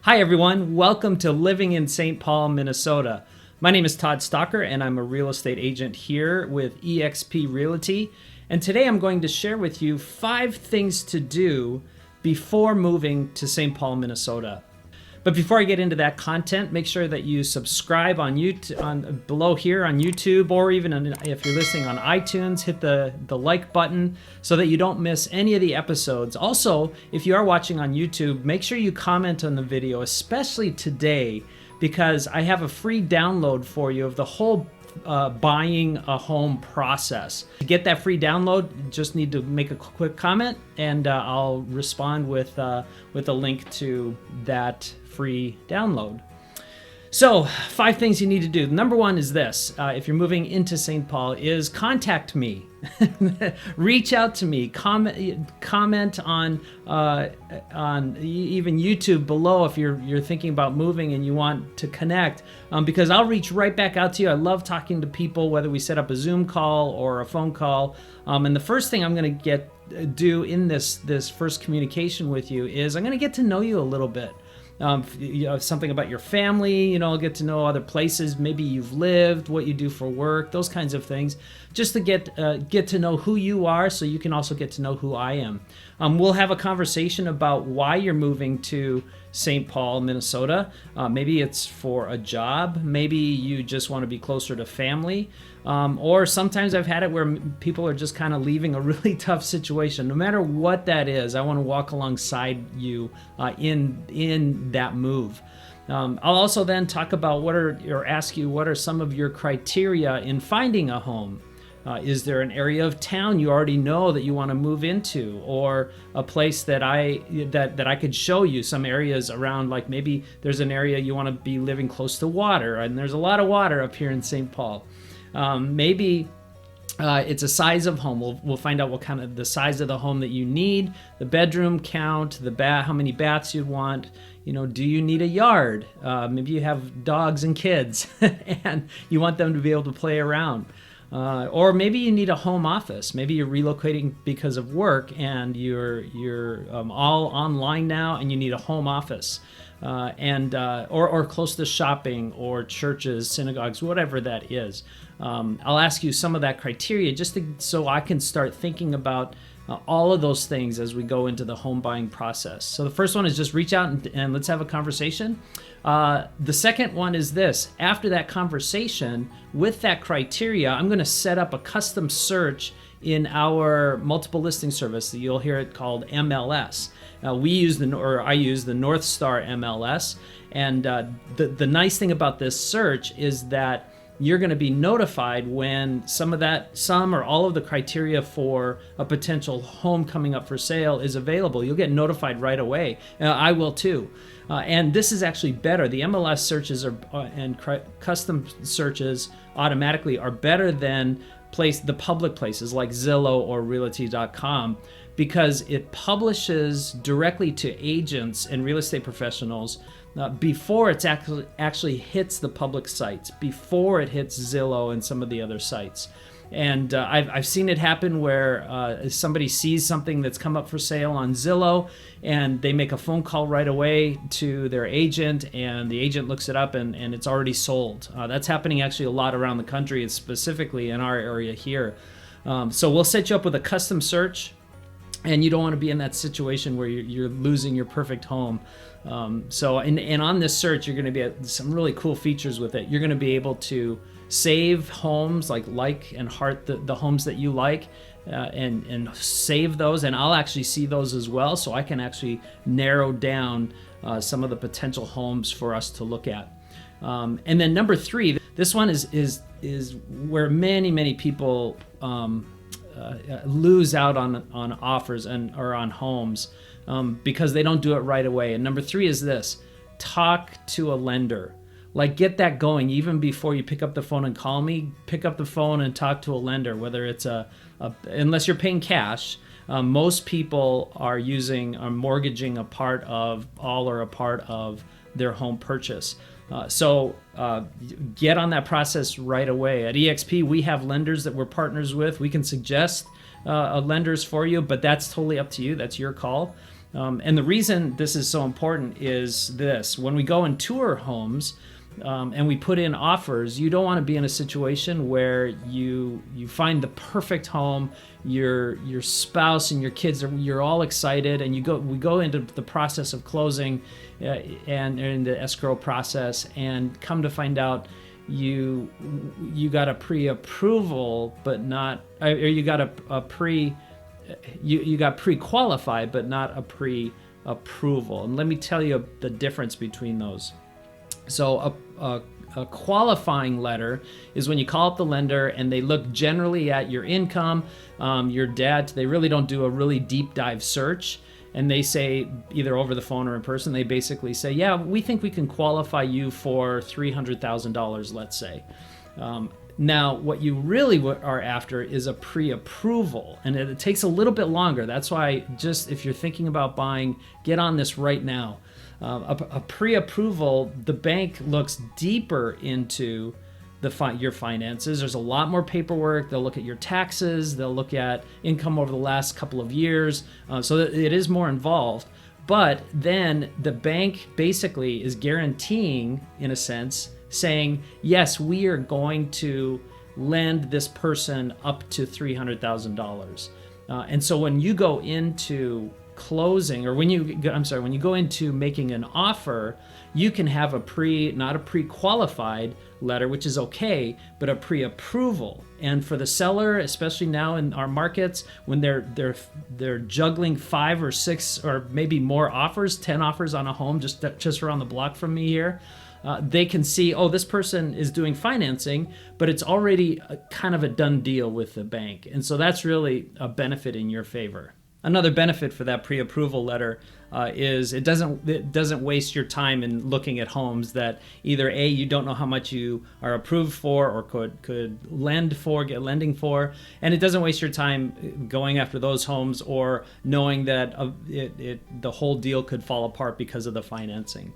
Hi everyone, welcome to Living in St. Paul, Minnesota. My name is Todd.Stocker and I'm a real estate agent here with eXp Realty. And today I'm going to share with you 5 things to do before moving to St. Paul, Minnesota. But before I get into that content, make sure that you subscribe on YouTube, below here on YouTube, or even if you're listening on iTunes, hit the like button so that you don't miss any of the episodes. Also, if you are watching on YouTube, make sure you comment on the video, especially today, because I have a free download for you of the whole buying a home process. To get that free download, you just need to make a quick comment and I'll respond with a link to that free download. So 5 things you need to do. Number 1 is this. If you're moving into St. Paul, is contact me. Reach out to me. Comment on even YouTube below if you're thinking about moving and you want to connect, because I'll reach right back out to you. I love talking to people, whether we set up a Zoom call or a phone call. And the first thing I'm going to do in this first communication with you is I'm going to get to know you a little bit. Something about your family, get to know other places, maybe you've lived, what you do for work, those kinds of things, just to get to know who you are so you can also get to know who I am. We'll have a conversation about why you're moving to St. Paul, Minnesota. Maybe it's for a job, maybe you just want to be closer to family, or sometimes I've had it where people are just kind of leaving a really tough situation. No matter what that is, I want to walk alongside you in that move. I'll also then talk about ask you what are some of your criteria in finding a home. Is there an area of town you already know that you want to move into, or a place that I could show you some areas around? Like maybe there's an area you want to be living close to water, and there's a lot of water up here in St. Paul. Maybe it's a size of home. We'll find out what kind of the size of the home that you need, the bedroom count, how many baths you want. Do you need a yard? Maybe you have dogs and kids, and you want them to be able to play around. Or maybe you need a home office. Maybe you're relocating because of work and you're all online now and you need a home office, or close to shopping or churches, synagogues, whatever that is. I'll ask you some of that criteria so I can start thinking about all of those things as we go into the home buying process. So the first one is just reach out and let's have a conversation. The second one is this. After that conversation, with that criteria, I'm going to set up a custom search in our multiple listing service. You'll hear it called MLS. I use the North Star MLS. And the nice thing about this search is that you're going to be notified when some or all of the criteria for a potential home coming up for sale is available. You'll get notified right away. I will too. And this is actually better. The MLS searches and custom searches automatically are better than the public places like Zillow or Realty.com, because it publishes directly to agents and real estate professionals before it actually hits the public sites, before it hits Zillow and some of the other sites. And I've seen it happen where somebody sees something that's come up for sale on Zillow and they make a phone call right away to their agent, and the agent looks it up and it's already sold. That's happening actually a lot around the country, and specifically in our area here. So we'll set you up with a custom search, and you don't want to be in that situation where you're losing your perfect home. So on this search, you're going to be some really cool features with it. You're going to be able to save homes, like and heart the homes that you like, and save those, and I'll actually see those as well, so I can actually narrow down some of the potential homes for us to look at. And then number 3, this one is where many people lose out on offers or on homes because they don't do it right away. And number 3 is this: talk to a lender. Like, get that going even before you pick up the phone and call me. Pick up the phone and talk to a lender, whether it's unless you're paying cash. Most people are mortgaging a part of their home purchase. So get on that process right away. At eXp, we have lenders that we're partners with. We can suggest lenders for you, but that's totally up to you. That's your call. And the reason this is so important is this: when we go and tour homes, and we put in offers, you don't want to be in a situation where you find the perfect home, your spouse and your kids you're all excited, and we go into the process of closing and in the escrow process, and come to find out you got a pre-approval but not, or you got you got pre-qualified but not a pre-approval. And let me tell you the difference between those. So a qualifying letter is when you call up the lender and they look generally at your income, your debt. They really don't do a really deep dive search. And they say, either over the phone or in person, they basically say, yeah, we think we can qualify you for $300,000, let's say. Now, what you really are after is a pre-approval, and it takes a little bit longer. That's why, just if you're thinking about buying, get on this right now. A pre-approval, the bank looks deeper into your finances. There's a lot more paperwork. They'll look at your taxes. They'll look at income over the last couple of years. So it is more involved. But then the bank basically is guaranteeing, in a sense, saying, yes, we are going to lend this person up to $300,000. And so when you go into closing, or when you go into making an offer, you can have not a pre-qualified letter, which is okay, but a pre-approval. And for the seller, especially now in our markets, when they're juggling 5 or 6 or maybe more offers, 10 offers on a home just around the block from me here, they can see, oh, this person is doing financing, but it's already kind of a done deal with the bank. And so that's really a benefit in your favor. Another benefit for that pre-approval letter is it doesn't waste your time in looking at homes that either A, you don't know how much you are approved for or could get lending for, and it doesn't waste your time going after those homes or knowing that the whole deal could fall apart because of the financing.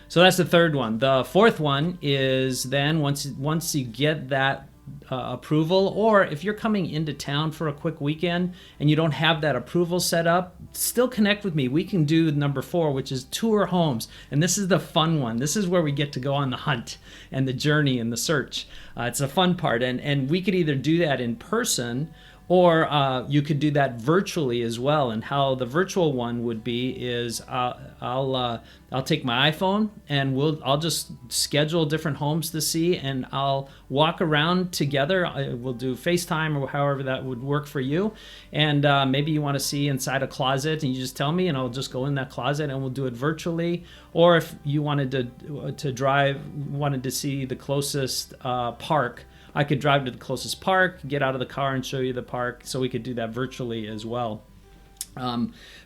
So that's the third one. The fourth one is then once you get that approval, or if you're coming into town for a quick weekend and you don't have that approval set up, still connect with me. We can do number 4, which is tour homes. And this is the fun one. This is where we get to go on the hunt and the journey and the search. It's a fun part. And we could either do that in person, or you could do that virtually as well. And how the virtual one would be is I'll take my iPhone and I'll just schedule different homes to see, and I'll walk around together. We'll do FaceTime or however that would work for you. And maybe you want to see inside a closet, and you just tell me, and I'll just go in that closet and we'll do it virtually. Or if you wanted wanted to see the closest park, I could drive to the closest park, get out of the car and show you the park, so we could do that virtually as well.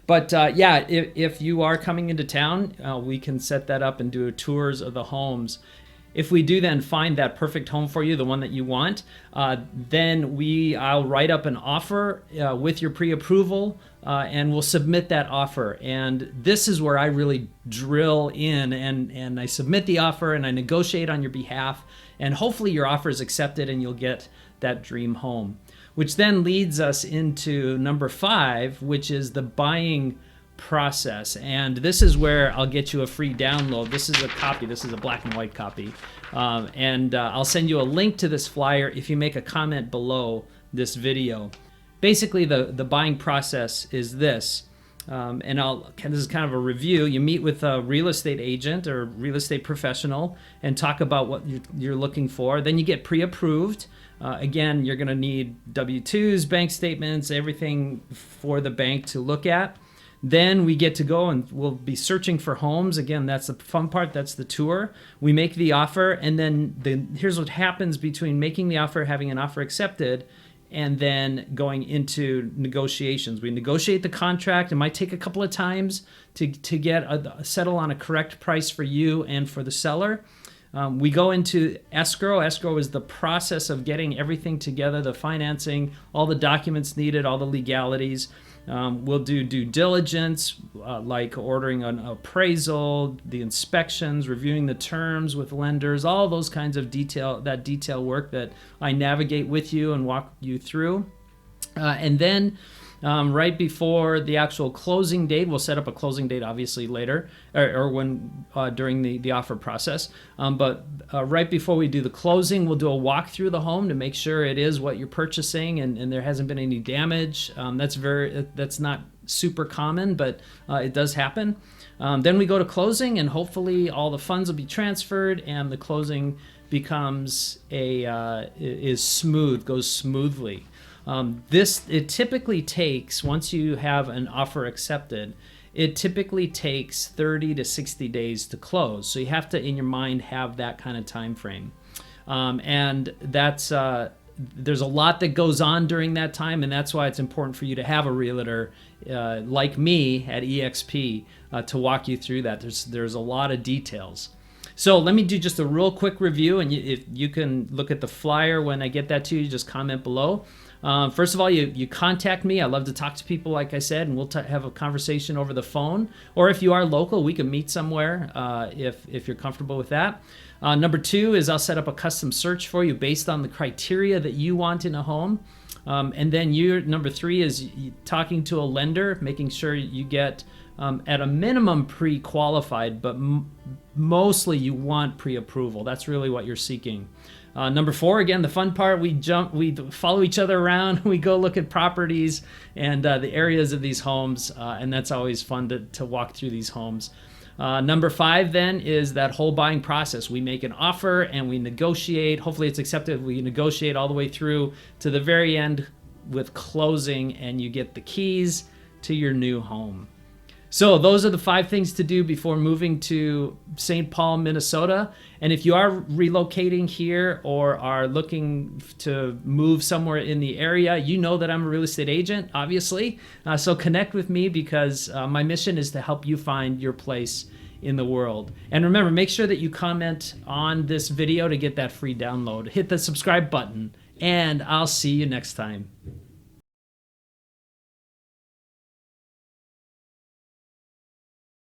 If you are coming into town, we can set that up and do tours of the homes. If we do then find that perfect home for you, the one that you want, then I'll write up an offer with your pre-approval, and we'll submit that offer. And this is where I really drill in, and I submit the offer and I negotiate on your behalf, and hopefully your offer is accepted and you'll get that dream home. Which then leads us into number 5, which is the buying process. And this is where I'll get you a free download. This is a copy. This is a black and white copy. I'll send you a link to this flyer if you make a comment below this video. Basically, the buying process is this. This is kind of a review. You meet with a real estate agent or real estate professional and talk about what you're looking for. Then you get pre-approved. Again, you're going to need W-2s, bank statements, everything for the bank to look at. Then we get to go and we'll be searching for homes. Again, that's the fun part. That's the tour. We make the offer, and then here's what happens between making the offer, having an offer accepted, and then going into negotiations. We negotiate the contract. It might take a couple of times to settle on a correct price for you and for the seller. We go into escrow. Escrow is the process of getting everything together, the financing, all the documents needed, all the legalities. We'll do due diligence, like ordering an appraisal, the inspections, reviewing the terms with lenders, all those kinds of detail work that I navigate with you and walk you through. And then right before the actual closing date, we'll set up a closing date obviously later, or when during the offer process. But right before we do the closing, we'll do a walk through the home to make sure it is what you're purchasing and there hasn't been any damage. That's not super common, but it does happen. Then we go to closing, and hopefully all the funds will be transferred and the closing becomes goes smoothly. It typically takes, once you have an offer accepted, it typically takes 30 to 60 days to close. So you have to, in your mind, have that kind of time frame. And that's there's a lot that goes on during that time, and that's why it's important for you to have a realtor like me at EXP to walk you through that. There's a lot of details. So let me do just a real quick review, and if you can look at the flyer when I get that to you, just comment below. First of all, you contact me. I love to talk to people, like I said, and we'll have a conversation over the phone. Or if you are local, we can meet somewhere if you're comfortable with that. Number 2 is I'll set up a custom search for you based on the criteria that you want in a home. And then number 3 is talking to a lender, making sure you get at a minimum pre-qualified, but mostly you want pre-approval. That's really what you're seeking. Number 4, again, the fun part, we follow each other around, we go look at properties and the areas of these homes, and that's always fun to walk through these homes. Number 5 then is that whole buying process. We make an offer and we negotiate. Hopefully it's accepted. We negotiate all the way through to the very end with closing, and you get the keys to your new home. So those are the 5 things to do before moving to St. Paul, Minnesota. And if you are relocating here or are looking to move somewhere in the area, you know that I'm a real estate agent, obviously. So connect with me because my mission is to help you find your place in the world. And remember, make sure that you comment on this video to get that free download. Hit the subscribe button, and I'll see you next time.